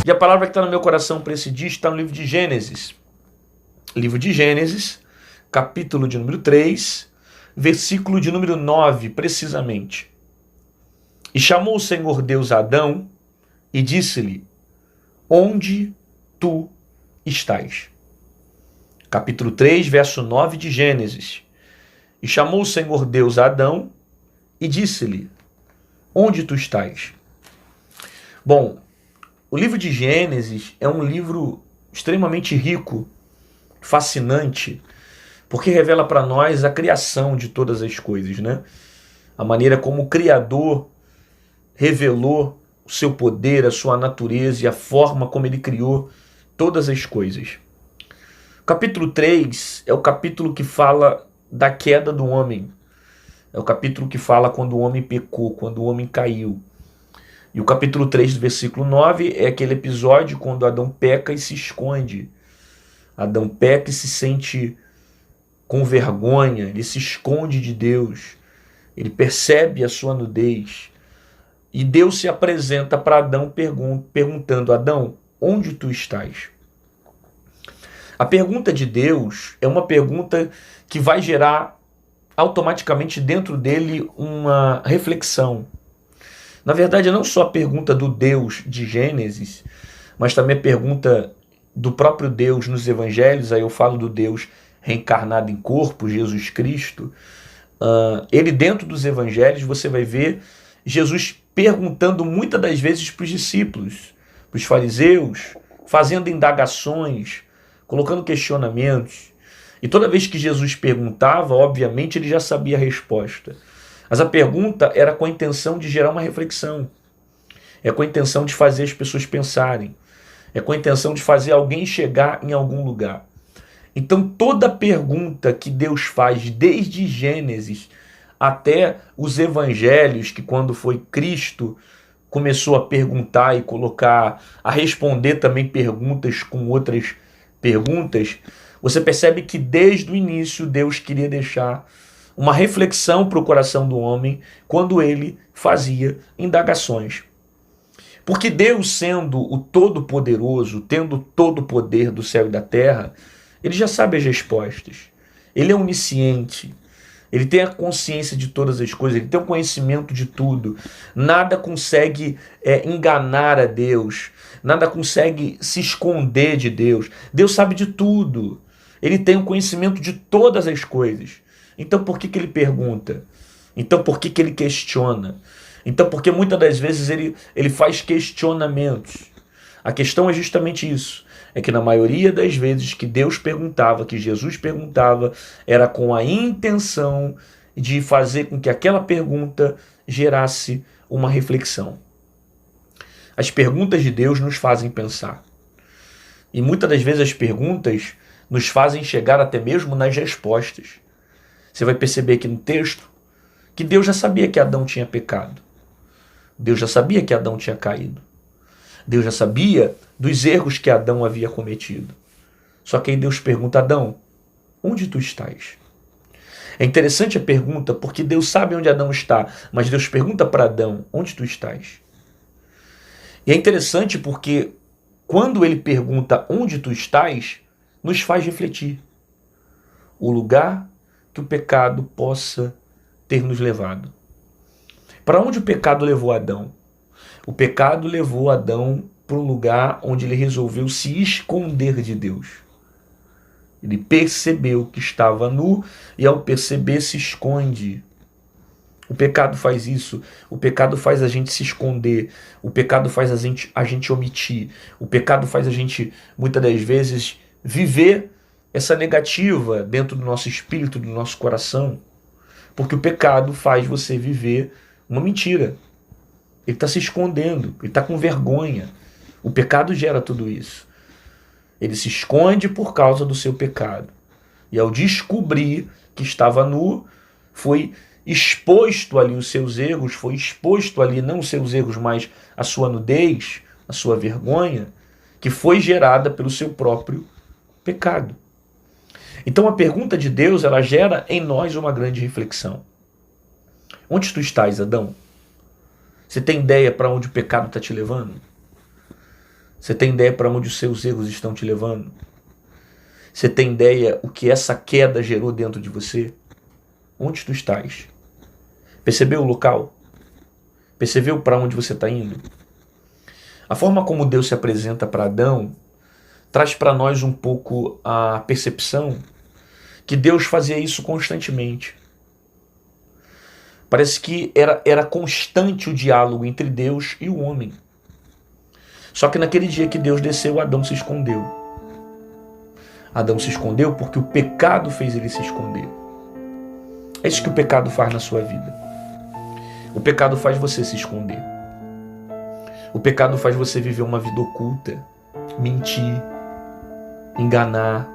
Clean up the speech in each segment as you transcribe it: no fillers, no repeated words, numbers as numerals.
E a palavra que está no meu coração para esse dia está no livro de Gênesis. Livro de Gênesis, capítulo de número 3, versículo de número 9, precisamente. E chamou o Senhor Deus a Adão e disse-lhe: onde tu estás? Capítulo 3, verso 9 de Gênesis. E chamou o Senhor Deus a Adão e disse-lhe: onde tu estás? Bom, o livro de Gênesis é um livro extremamente rico, fascinante, porque revela para nós a criação de todas as coisas, né? A maneira como o Criador revelou o seu poder, a sua natureza e a forma como ele criou todas as coisas. O capítulo 3 é o capítulo que fala da queda do homem. É o capítulo que fala quando o homem pecou, quando o homem caiu. E o capítulo 3 do versículo 9 é aquele episódio quando Adão peca e se esconde. Adão peca e se sente com vergonha, ele se esconde de Deus, ele percebe a sua nudez. E Deus se apresenta para Adão perguntando: Adão, onde tu estás? A pergunta de Deus é uma pergunta que vai gerar automaticamente dentro dele uma reflexão. Na verdade, não só a pergunta do Deus de Gênesis, mas também a pergunta do próprio Deus nos evangelhos. Aí eu falo do Deus reencarnado em corpo, Jesus Cristo. Ele dentro dos evangelhos, você vai ver Jesus perguntando muitas das vezes para os discípulos, para os fariseus, fazendo indagações, colocando questionamentos. E toda vez que Jesus perguntava, obviamente ele já sabia a resposta. Mas a pergunta era com a intenção de gerar uma reflexão. É com a intenção de fazer as pessoas pensarem. É com a intenção de fazer alguém chegar em algum lugar. Então toda pergunta que Deus faz desde Gênesis até os evangelhos, que quando foi Cristo começou a perguntar e colocar, a responder também perguntas com outras perguntas, você percebe que desde o início Deus queria deixar uma reflexão para o coração do homem quando ele fazia indagações. Porque Deus, sendo o Todo-Poderoso, tendo todo o poder do céu e da terra, ele já sabe as respostas. Ele é onisciente. Ele tem a consciência de todas as coisas. Ele tem o conhecimento de tudo. Nada consegue enganar a Deus. Nada consegue se esconder de Deus. Deus sabe de tudo. Ele tem o conhecimento de todas as coisas. Então por que ele pergunta? Então por que ele questiona? Então porque muitas das vezes ele faz questionamentos. A questão é justamente isso. É que na maioria das vezes que Deus perguntava, que Jesus perguntava, era com a intenção de fazer com que aquela pergunta gerasse uma reflexão. As perguntas de Deus nos fazem pensar. E muitas das vezes as perguntas nos fazem chegar até mesmo nas respostas. Você vai perceber aqui no texto que Deus já sabia que Adão tinha pecado. Deus já sabia que Adão tinha caído. Deus já sabia dos erros que Adão havia cometido. Só que aí Deus pergunta: Adão, onde tu estás? É interessante a pergunta, porque Deus sabe onde Adão está, mas Deus pergunta para Adão: onde tu estás? E é interessante porque quando ele pergunta onde tu estás, nos faz refletir. O lugar que o pecado possa ter nos levado. Para onde o pecado levou Adão? O pecado levou Adão para um lugar onde ele resolveu se esconder de Deus. Ele percebeu que estava nu e ao perceber se esconde. O pecado faz isso. O pecado faz a gente se esconder. O pecado faz a gente omitir. O pecado faz a gente, muitas das vezes, viver essa negativa dentro do nosso espírito, do nosso coração. Porque o pecado faz você viver uma mentira. Ele está se escondendo, ele está com vergonha. O pecado gera tudo isso. Ele se esconde por causa do seu pecado. E ao descobrir que estava nu, foi exposto ali os seus erros, foi exposto ali não os seus erros, mas a sua nudez, a sua vergonha, que foi gerada pelo seu próprio pecado. Então a pergunta de Deus, ela gera em nós uma grande reflexão. Onde tu estás, Adão? Você tem ideia para onde o pecado está te levando? Você tem ideia para onde os seus erros estão te levando? Você tem ideia o que essa queda gerou dentro de você? Onde tu estás? Percebeu o local? Percebeu para onde você está indo? A forma como Deus se apresenta para Adão traz para nós um pouco a percepção que Deus fazia isso constantemente. Parece que era constante o diálogo entre Deus e o homem. Só que naquele dia que Deus desceu, Adão se escondeu. Adão se escondeu porque o pecado fez ele se esconder. É isso que o pecado faz na sua vida. O pecado faz você se esconder. O pecado faz você viver uma vida oculta, mentir, enganar.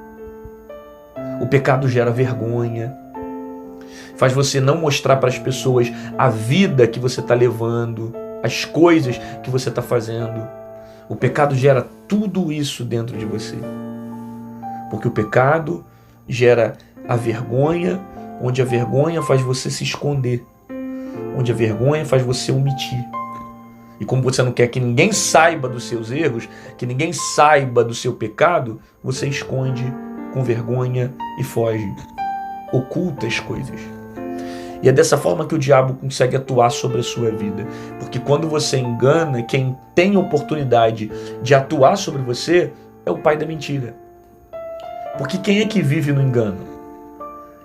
O pecado gera vergonha. Faz você não mostrar para as pessoas a vida que você está levando, as coisas que você está fazendo. O pecado gera tudo isso dentro de você. Porque o pecado gera a vergonha, onde a vergonha faz você se esconder. Onde a vergonha faz você omitir. E como você não quer que ninguém saiba dos seus erros, que ninguém saiba do seu pecado, você esconde com vergonha e foge. Oculta as coisas. E é dessa forma que o diabo consegue atuar sobre a sua vida. Porque quando você engana, quem tem oportunidade de atuar sobre você é o pai da mentira. Porque quem é que vive no engano?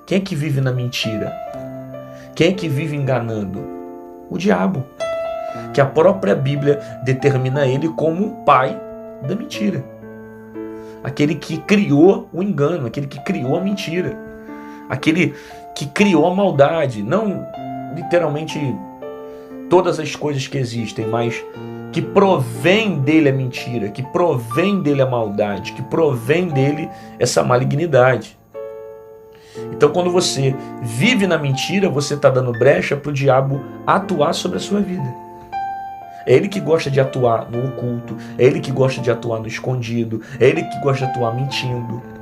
Quem é que vive na mentira? Quem é que vive enganando? O diabo. Que a própria Bíblia determina ele como o pai da mentira. Aquele que criou o engano, aquele que criou a mentira. Aquele que criou a maldade. Não literalmente todas as coisas que existem, mas que provém dele a mentira, que provém dele a maldade, que provém dele essa malignidade. Então quando você vive na mentira, você está dando brecha para o diabo atuar sobre a sua vida. É ele que gosta de atuar no oculto, é ele que gosta de atuar no escondido, é ele que gosta de atuar mentindo.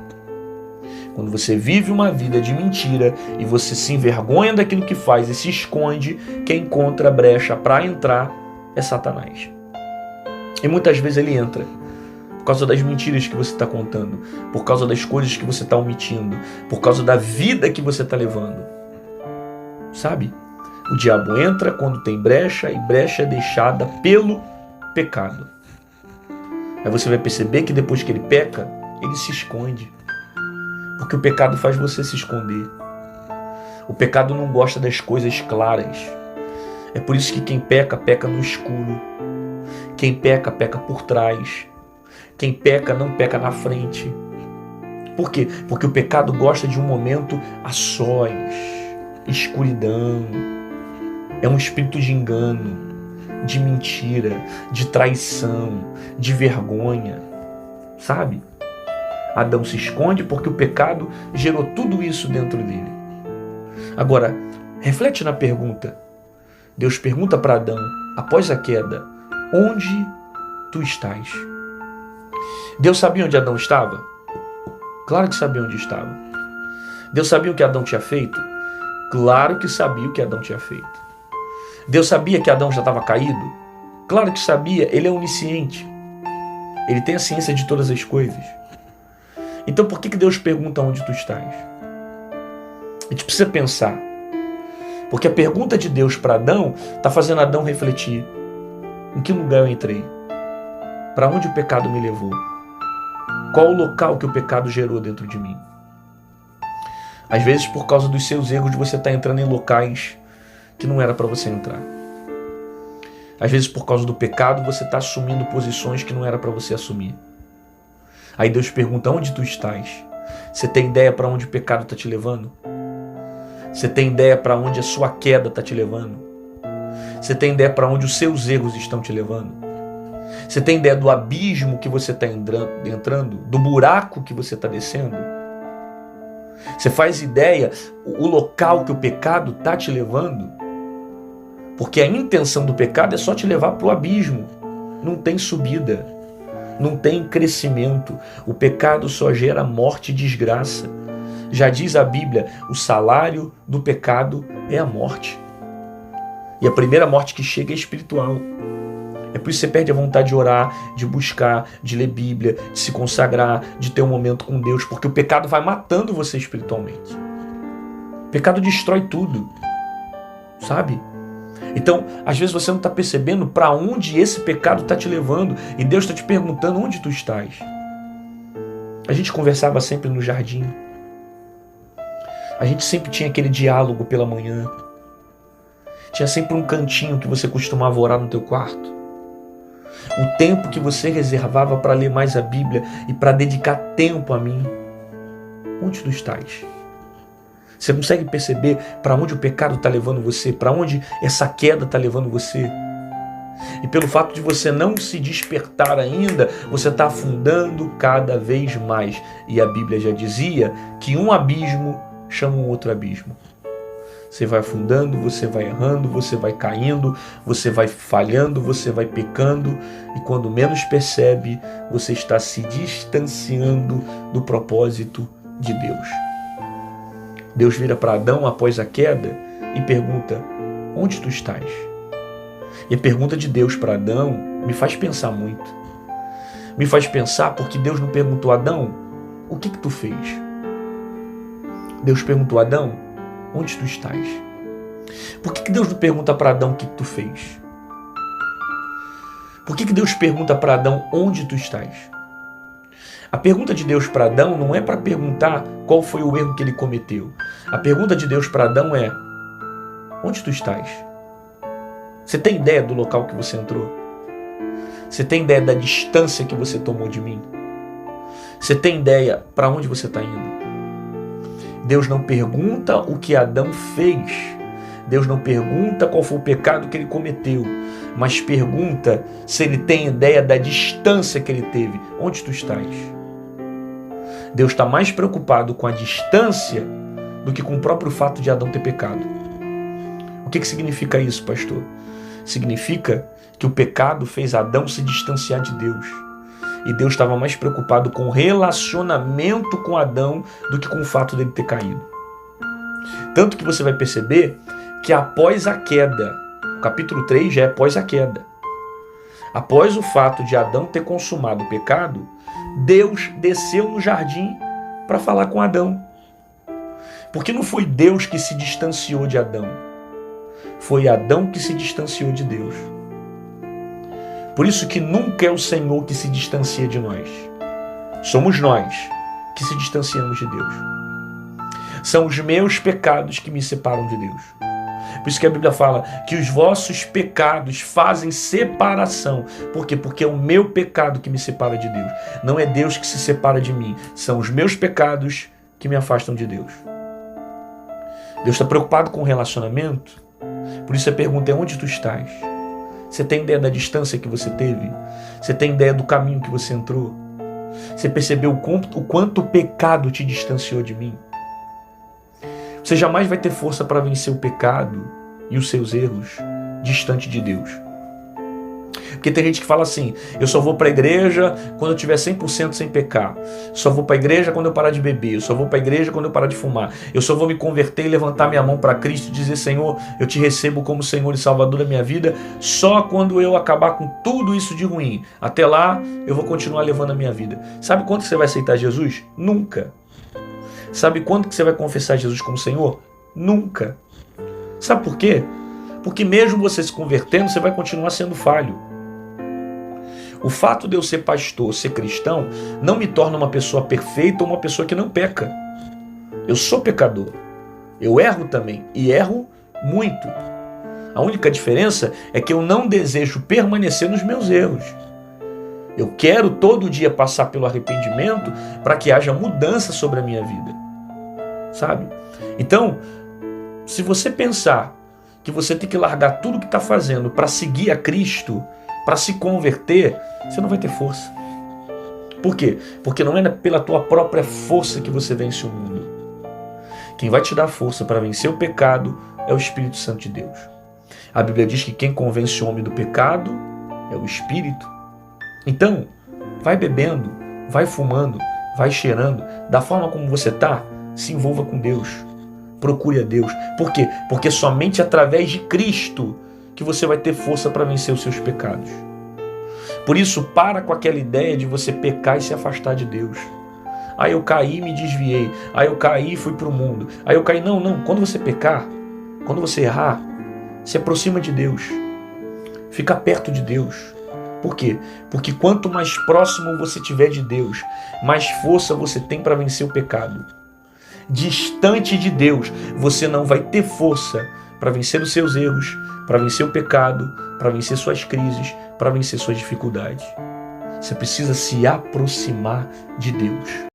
Quando você vive uma vida de mentira e você se envergonha daquilo que faz e se esconde, quem encontra brecha para entrar é Satanás. E muitas vezes ele entra por causa das mentiras que você está contando, por causa das coisas que você está omitindo, por causa da vida que você está levando. Sabe? O diabo entra quando tem brecha e brecha é deixada pelo pecado. Aí você vai perceber que depois que ele peca, ele se esconde. Porque o pecado faz você se esconder. O pecado não gosta das coisas claras. É por isso que quem peca, peca no escuro. Quem peca, peca por trás. Quem peca, não peca na frente. Por quê? Porque o pecado gosta de um momento a sós, escuridão. É um espírito de engano, de mentira, de traição, de vergonha. Sabe? Adão se esconde porque o pecado gerou tudo isso dentro dele. Agora, reflete na pergunta. Deus pergunta para Adão, após a queda, onde tu estás? Deus sabia onde Adão estava? Claro que sabia onde estava. Deus sabia o que Adão tinha feito? Claro que sabia o que Adão tinha feito. Deus sabia que Adão já estava caído? Claro que sabia, ele é onisciente. Ele tem a ciência de todas as coisas. Então por que Deus pergunta onde tu estás? A gente precisa pensar. Porque a pergunta de Deus para Adão está fazendo Adão refletir. Em que lugar eu entrei? Para onde o pecado me levou? Qual o local que o pecado gerou dentro de mim? Às vezes por causa dos seus erros você está entrando em locais que não era para você entrar. Às vezes por causa do pecado você está assumindo posições que não era para você assumir. Aí Deus pergunta, onde tu estás? Você tem ideia para onde o pecado está te levando? Você tem ideia para onde a sua queda está te levando? Você tem ideia para onde os seus erros estão te levando? Você tem ideia do abismo que você está entrando? Do buraco que você está descendo? Você faz ideia o local que o pecado está te levando? Porque a intenção do pecado é só te levar para o abismo. Não tem subida. Não tem crescimento. O pecado só gera morte e desgraça. Já diz a Bíblia, o salário do pecado é a morte. E a primeira morte que chega é espiritual. É por isso que você perde a vontade de orar, de buscar, de ler Bíblia, de se consagrar, de ter um momento com Deus, porque o pecado vai matando você espiritualmente. O pecado destrói tudo, sabe? Então, às vezes você não está percebendo para onde esse pecado está te levando e Deus está te perguntando onde tu estás. A gente conversava sempre no jardim. A gente sempre tinha aquele diálogo pela manhã. Tinha sempre um cantinho que você costumava orar no teu quarto. O tempo que você reservava para ler mais a Bíblia e para dedicar tempo a mim. Onde tu estás? Você consegue perceber para onde o pecado está levando você? Para onde essa queda está levando você? E pelo fato de você não se despertar ainda, você está afundando cada vez mais. E a Bíblia já dizia que um abismo chama um outro abismo. Você vai afundando, você vai errando, você vai caindo, você vai falhando, você vai pecando. E quando menos percebe, você está se distanciando do propósito de Deus. Deus vira para Adão após a queda e pergunta: onde tu estás? E a pergunta de Deus para Adão me faz pensar muito. Me faz pensar porque Deus não perguntou a Adão: o que tu fez? Deus perguntou a Adão: onde tu estás? Por que Deus não pergunta para Adão o que tu fez? Por que Deus pergunta para Adão onde tu estás? A pergunta de Deus para Adão não é para perguntar qual foi o erro que ele cometeu. A pergunta de Deus para Adão é: onde tu estás? Você tem ideia do local que você entrou? Você tem ideia da distância que você tomou de mim? Você tem ideia para onde você está indo? Deus não pergunta o que Adão fez. Deus não pergunta qual foi o pecado que ele cometeu. Mas pergunta se ele tem ideia da distância que ele teve. Onde tu estás? Deus está mais preocupado com a distância do que com o próprio fato de Adão ter pecado. O que significa isso, pastor? Significa que o pecado fez Adão se distanciar de Deus. E Deus estava mais preocupado com o relacionamento com Adão do que com o fato dele ter caído. Tanto que você vai perceber que após a queda, o capítulo 3 já é após a queda. Após o fato de Adão ter consumado o pecado, Deus desceu no jardim para falar com Adão. Porque não foi Deus que se distanciou de Adão. Foi Adão que se distanciou de Deus. Por isso que nunca é o Senhor que se distancia de nós. Somos nós que se distanciamos de Deus. São os meus pecados que me separam de Deus. Por isso que a Bíblia fala que os vossos pecados fazem separação. Por quê? Porque é o meu pecado que me separa de Deus. Não é Deus que se separa de mim. São os meus pecados que me afastam de Deus. Deus está preocupado com o relacionamento. Por isso a pergunta é: onde tu estás? Você tem ideia da distância que você teve? Você tem ideia do caminho que você entrou? Você percebeu o quanto o pecado te distanciou de mim? Você jamais vai ter força para vencer o pecado e os seus erros distante de Deus. Porque tem gente que fala assim: eu só vou para a igreja quando eu tiver 100% sem pecar. Só vou para a igreja quando eu parar de beber. Eu só vou para a igreja quando eu parar de fumar. Eu só vou me converter e levantar minha mão para Cristo e dizer: Senhor, eu te recebo como Senhor e Salvador da minha vida só quando eu acabar com tudo isso de ruim. Até lá, eu vou continuar levando a minha vida. Sabe quando você vai aceitar Jesus? Nunca. Sabe quando que você vai confessar Jesus como Senhor? Nunca. Sabe por quê? Porque mesmo você se convertendo, você vai continuar sendo falho. O fato de eu ser pastor, ser cristão, não me torna uma pessoa perfeita ou uma pessoa que não peca. Eu sou pecador. Eu erro também. E erro muito. A única diferença é que eu não desejo permanecer nos meus erros. Eu quero todo dia passar pelo arrependimento para que haja mudança sobre a minha vida. Sabe? Então, se você pensar que você tem que largar tudo que está fazendo para seguir a Cristo, para se converter, você não vai ter força. Por quê? Porque não é pela tua própria força que você vence o mundo. Quem vai te dar força para vencer o pecado é o Espírito Santo de Deus. A Bíblia diz que quem convence o homem do pecado é o Espírito. Então, vai bebendo, vai fumando, vai cheirando, da forma como você está, se envolva com Deus. Procure a Deus. Por quê? Porque somente através de Cristo que você vai ter força para vencer os seus pecados. Por isso, para com aquela ideia de você pecar e se afastar de Deus. Aí eu caí e me desviei. Aí eu caí e fui para o mundo. Aí eu caí. Não, não. Quando você pecar, quando você errar, se aproxima de Deus. Fica perto de Deus. Por quê? Porque quanto mais próximo você estiver de Deus, mais força você tem para vencer o pecado. Distante de Deus, você não vai ter força para vencer os seus erros, para vencer o pecado, para vencer suas crises, para vencer suas dificuldades. Você precisa se aproximar de Deus.